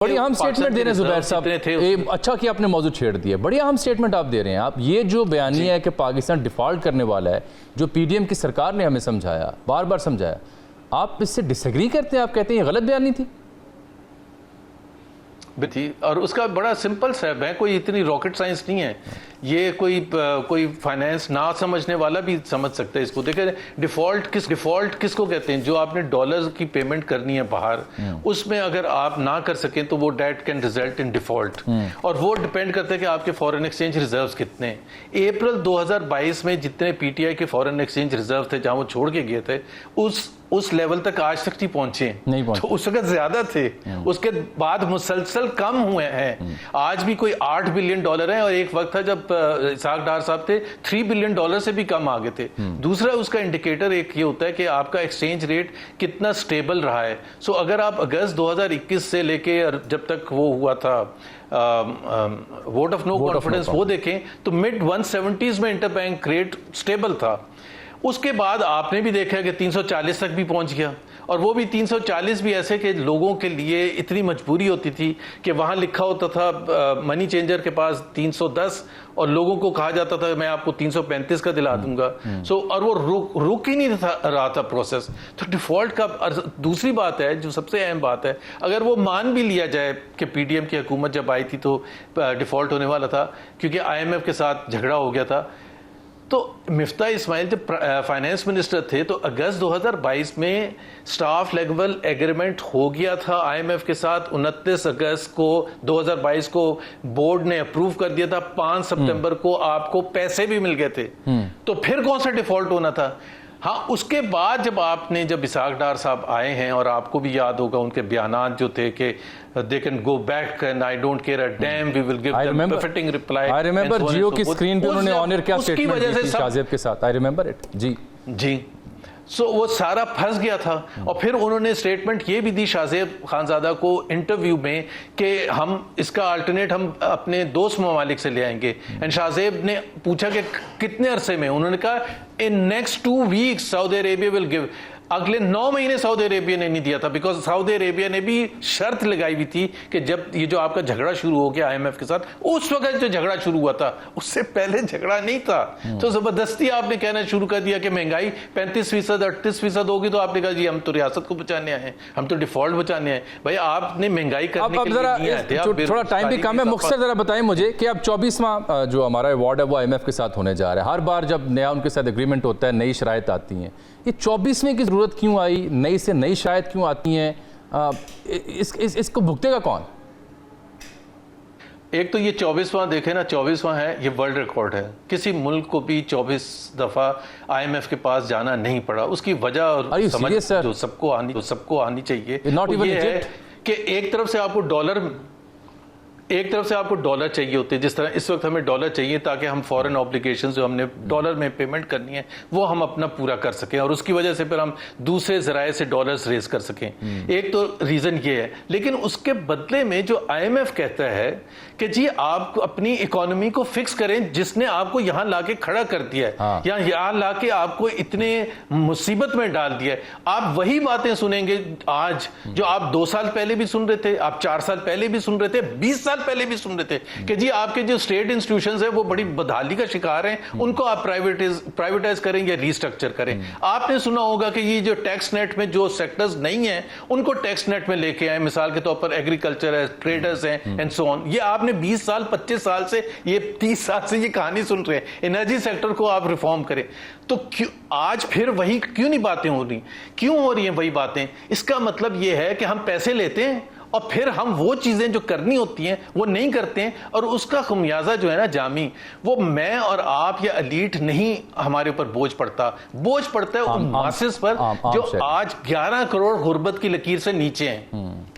बड़ी अहम स्टेटमेंट दे रहे हैं जुबैर साहब, अच्छा कि आपने मौजूद छेड़ दिया, बड़ी अहम स्टेटमेंट आप दे रहे हैं। आप ये जो बयानिया है कि पाकिस्तान डिफ़ॉल्ट करने वाला है, जो पीडीएम की सरकार ने हमें समझाया, बार बार समझाया, आप इससे डिसएग्री करते हैं? आप कहते हैं ये गलत बयानी थी? थी और उसका बड़ा सिंपल सा है, कोई इतनी रॉकेट साइंस नहीं है, ये कोई फाइनेंस ना समझने वाला भी समझ सकता है इसको। देखिए डिफॉल्ट किसको कहते हैं? जो आपने डॉलर्स की पेमेंट करनी है बाहर, उसमें अगर आप ना कर सकें तो वो date can result in default, और वो डिपेंड करता है कि आपके फॉरेन एक्सचेंज रिजर्व्स कितने हैं। अप्रैल 2022 में जितने पीटीआई के फॉरेन एक्सचेंज रिजर्व थे जहां वो छोड़ के गए थे, उस लेवल तक आज तक नहीं पहुंचे, तो उस वक्त ज्यादा थे, उसके बाद मुसलसल कम हुए हैं। आज भी कोई $8 बिलियन है, और एक वक्त था जब इसाक डार साहब थे $3 बिलियन से भी कम आ गए थे। दूसरा उसका इंडिकेटर एक ये होता है कि आपका एक्सचेंज रेट कितना स्टेबल रहा है। सो अगर आप अगस्त 2021 से लेके जब तक वो हुआ था वोट ऑफ नो कॉन्फिडेंस वो देखें तो मिड 170s में इंटरबैंक रेट स्टेबल था। उसके बाद आपने भी देखा कि 340 तक भी पहुंच गया, और वो भी 340 भी ऐसे कि लोगों के लिए इतनी मजबूरी होती थी कि वहां लिखा होता था मनी चेंजर के पास 310, और लोगों को कहा जाता था मैं आपको 335 का दिला दूंगा। और वो रुक ही नहीं रहा था प्रोसेस। तो डिफॉल्ट का दूसरी बात है जो सबसे अहम बात है, अगर वो मान भी लिया जाए कि पीडीएम की हुकूमत जब आई थी तो डिफॉल्ट होने वाला था क्योंकि आईएमएफ के साथ झगड़ा हो गया था, तो मिफ्ता इस्माइल जब फाइनेंस मिनिस्टर थे तो अगस्त 2022 में स्टाफ लेवल एग्रीमेंट हो गया था आईएमएफ के साथ। 29 अगस्त को 2022 को बोर्ड ने अप्रूव कर दिया था, 5 सितंबर को आपको पैसे भी मिल गए थे। तो फिर कौन सा डिफॉल्ट होना था? हाँ, उसके बाद जब इसाक डार साहब आए हैं, और आपको भी याद होगा उनके बयानात जो थे कि they can go back and I don't care a damn, we will give them befitting reply. I remember जियो की स्क्रीन पे उन्होंने ऑनर क्या स्टेटमेंट दी थी शाहजेब के साथ, I remember it। जी सो वो सारा फंस गया था। और फिर उन्होंने स्टेटमेंट ये भी दी शाहजेब खानजादा को इंटरव्यू में कि हम इसका अल्टरनेट हम अपने दोस्त ममालिक से ले आएंगे। एंड शाहजेब ने पूछा कि कितने अरसे में? उन्होंने कहा in next 2 weeks Saudi Arabia will give. अगले 9 महीने सऊदी अरेबिया ने नहीं दिया था, बिकॉज सऊदी अरेबिया ने भी शर्त लगाई हुई थी कि जब ये जो आपका झगड़ा शुरू हो गया आईएमएफ के साथ, उस वक्त जो झगड़ा शुरू हुआ था उससे पहले झगड़ा नहीं था। तो जबरदस्ती आपने कहना शुरू कर दिया कि महंगाई 35% 38% होगी, तो आपने कहा जी हम तो रियासत को बचाने आए हैं, हम तो डिफॉल्ट बचाने आए। भाई आपने महंगाई करने के लिए नहीं आए थे। थोड़ा टाइम भी कम है, मुख्तसर जरा बताएं मुझे कि अब 24वां जो हमारा अवार्ड है वो आईएमएफ के साथ होने जा रहा है। हर बार जब नया उनके साथ एग्रीमेंट होता है नई शराइत आती हैं, ये 24वें की जरूरत क्यों आई? नई से नई शायद क्यों आती हैं? इसको भुगतेगा कौन? एक तो ये 24वां देखे ना, 24वां है, ये वर्ल्ड रिकॉर्ड है। किसी मुल्क को भी 24 दफा आईएमएफ के पास जाना नहीं पड़ा। उसकी वजह और समझ जो सबको आनी चाहिए वो ये है कि एक तरफ से आपको डॉलर चाहिए होते हैं, जिस तरह इस वक्त हमें डॉलर चाहिए ताकि हम फॉरेन ऑब्लिगेशंस जो हमने डॉलर में पेमेंट करनी है वो हम अपना पूरा कर सकें, और उसकी वजह से फिर हम दूसरे जराए से डॉलर्स रेज कर सकें। एक तो रीजन ये है, लेकिन उसके बदले में जो आईएमएफ कहता है कि जी आप अपनी इकोनॉमी को फिक्स करें, जिसने आपको यहां लाके खड़ा कर दिया है, या यहां लाके आपको इतने मुसीबत में डाल दिया है, आप वही बातें सुनेंगे आज जो आप 2 साल पहले भी सुन रहे थे, आप 4 साल पहले भी सुन रहे थे, 20 साल पहले भी सुन रहे थे कि जी आपके जो स्टेट इंस्टीट्यूशंस है वो बड़ी बदहाली का शिकार हैं, उनको आप प्राइवेटाइज करें या रिस्ट्रक्चर करें। आपने सुना होगा कि ये जो टैक्स नेट में जो सेक्टर्स नहीं है उनको टैक्स नेट में लेके आए, मिसाल के तौर पर एग्रीकल्चर है, ट्रेडर्स हैं एंड सो ऑन। ये आपने 20 साल 25 साल से, ये 30 साल से ये कहानी सुन रहे हैं। एनर्जी सेक्टर को आप रिफॉर्म करें, तो क्यों आज फिर वही क्यों नहीं बातें हो रही? क्यों हो रही हैं वही बातें? इसका मतलब ये है कि हम पैसे लेते हैं और फिर हम वो चीजें जो करनी होती हैं वो नहीं करते हैं, और उसका खमियाजा जो है ना जामी, वो मैं और आप या एलीट नहीं, हमारे ऊपर बोझ पड़ता है उन मासेस पर जो आज 11 करोड़ गुर्बत की लकीर से नीचे हैं।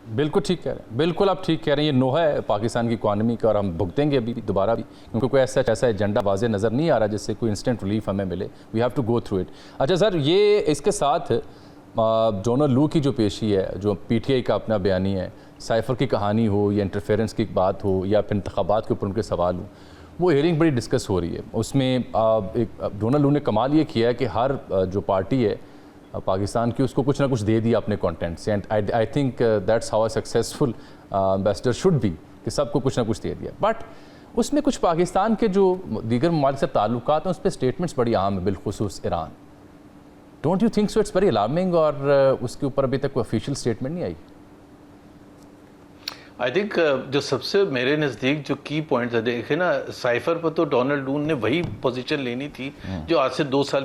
बिल्कुल ठीक कह रहे हैं, बिल्कुल आप ठीक कह रहे हैं। ये नोहा है पाकिस्तान की इकॉनमी का, और हम भुगतेंगे अभी दोबारा भी, क्योंकि कोई ऐसा एजेंडा वाज़े नज़र नहीं आ रहा जिससे कोई इंस्टेंट रिलीफ हमें मिले। We have to go through it. अच्छा सर, ये इसके साथ जोनल लू की जो पेशी है, जो पीटीआई का अपना बयानी है, साइफर की कहानी हो या इंटरफेरेंस की बात हो या फिर इंतखाबात के ऊपर उनके सवाल हो, वो हेयरिंग बड़ी डिस्कस हो रही है। उसमें एक जोनल लू ने कमाल ये किया है कि हर जो पार्टी है पाकिस्तान की, उसको कुछ ना कुछ दे दिया अपने कंटेंट से। And I think that's how a successful ambassador should be, कि सबको कुछ ना कुछ दे दिया। बट उसमें कुछ पाकिस्तान के जो दीगर ममालिक से ताल्लुकात हैं उस पर स्टेटमेंट्स बड़ी अहम है, बिलखुसूस Iran. Don't you think so? It's very alarming. और उसके ऊपर अभी तक कोई ऑफिशियल स्टेटमेंट नहीं आई। आई थिंक जो सबसे मेरे नज़दीक जो की पॉइंट है, देखे ना, साइफर पर तो डोनाल्ड डून ने वही पोजीशन लेनी थी जो आज से 2 साल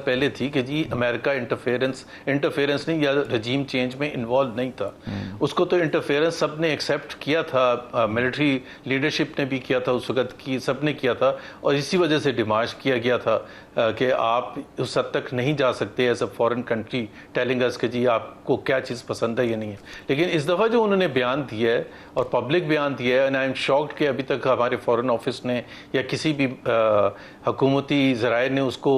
पहले थी कि जी अमेरिका इंटरफेरेंस नहीं या रजीम चेंज में इन्वॉल्व नहीं था। उसको तो इंटरफेरेंस सब ने एक्सेप्ट किया था, मिलिट्री लीडरशिप ने भी किया था उस वक्त की, सब ने किया था। और इसी वजह से डिमांड किया गया था कि आप उस हद तक नहीं जा सकते as a foreign country telling us कि जी आपको क्या चीज़ पसंद है या नहीं है। लेकिन इस दफ़ा जो उन्होंने बयान दिया है और पब्लिक बयान दिया है, एंड आई एम शॉक्ड कि अभी तक हमारे फॉरेन ऑफिस ने या किसी भी हुकूमती ज़राए ने उसको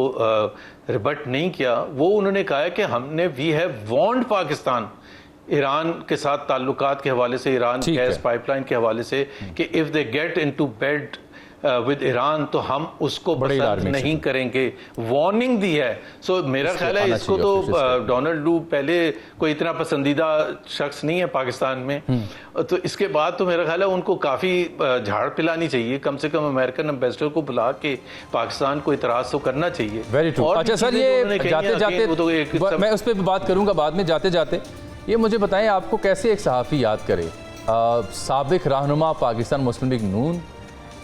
रिबट नहीं किया। वो उन्होंने कहा है कि हमने we have warned Pakistan Iran के साथ ताल्लुकात के हवाले से, ईरान गैस पाइपलाइन के हवाले से, कि if they get into bed with Iran तो हम उसको पसंद नहीं करेंगे, वार्निंग दी है। सो मेरा ख्याल है इसको तो डोनाल्ड ट्रम्प पहले कोई इतना पसंदीदा शख्स नहीं है पाकिस्तान में, तो इसके बाद तो मेरा ख्याल है उनको काफ़ी झाड़ पिलानी चाहिए, कम से कम अमेरिकन एम्बेसडर को बुला के पाकिस्तान को इतराज़ तो करना चाहिए। Very true. अच्छा सर, ये जाते जाते मैं उस पर भी बात करूंगा बाद में, जाते जाते ये मुझे बताएं आपको कैसे एक सहाफ़ी याद करे साबिक रहनुमा पाकिस्तान मुस्लिम लीग नून,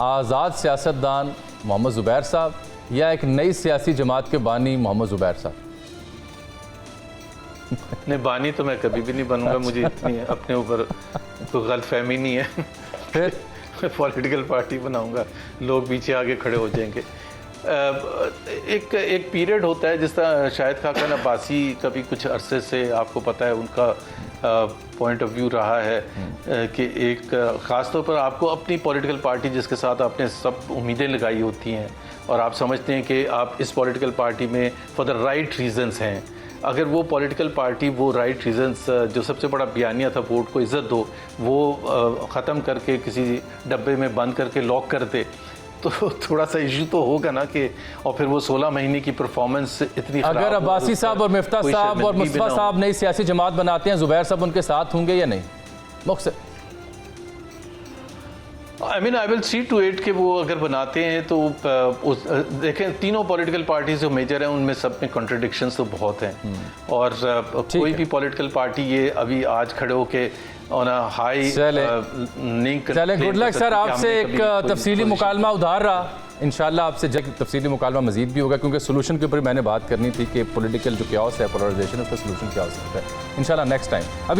आज़ाद सियासतदान मोहम्मद ज़ुबैर साहब, या एक नई सियासी जमात के बानी मोहम्मद ज़ुबैर साहब? नहीं, बानी तो मैं कभी भी नहीं बनूंगा। अच्छा। मुझे इतनी अपने ऊपर कोई गलतफहमी नहीं है। फिर मैं पॉलिटिकल पार्टी बनाऊंगा, लोग पीछे आगे खड़े हो जाएंगे। एक पीरियड होता है जिस तरह शाहिद खाकन अब्बासी कभी कुछ अरसे से, आपको पता है उनका पॉइंट ऑफ व्यू रहा है कि एक ख़ास तौर पर आपको अपनी पॉलिटिकल पार्टी जिसके साथ आपने सब उम्मीदें लगाई होती हैं और आप समझते हैं कि आप इस पॉलिटिकल पार्टी में फॉर द राइट रीजंस हैं, अगर वो पॉलिटिकल पार्टी वो राइट रीजंस जो सबसे बड़ा बयानिया था वोट को इज़्ज़त दो, वो ख़त्म करके किसी डब्बे में बंद करके लॉक कर दे, तो थोड़ा सा इशू तो होगा ना कि, और फिर वो 16 महीने की परफॉर्मेंस इतनी, अगर अब्बासी साहब और मिफ्ता साहब और मुस्तफा साहब नई सियासी जमात बनाते हैं, ज़ुबैर साहब उनके साथ होंगे या नहीं? Mukhtar I will see to it कि वो अगर बनाते हैं तो देखें, तीनों पॉलिटिकल पार्टीज जो मेजर हैं उनमें सब में कॉन्ट्रडिक्शंस तो बहुत हैं, और कोई भी पॉलिटिकल पार्टी ये अभी आज खड़े होके ऑन अ हाई नहीं कर। चलें, गुड लक सर। आपसे एक तफसीली मुकालमा उधार रहा, इंशाल्लाह आपसे जल्द तफसीली मुकालमा मजीद भी होगा, क्योंकि सोल्यूशन के ऊपर मैंने बात करनी थी कि पॉलिटिकल जो क्याओस है, पोलराइजेशन, उसका सोल्यूशन क्या हो सकता है। इंशाल्लाह नेक्स्ट टाइम।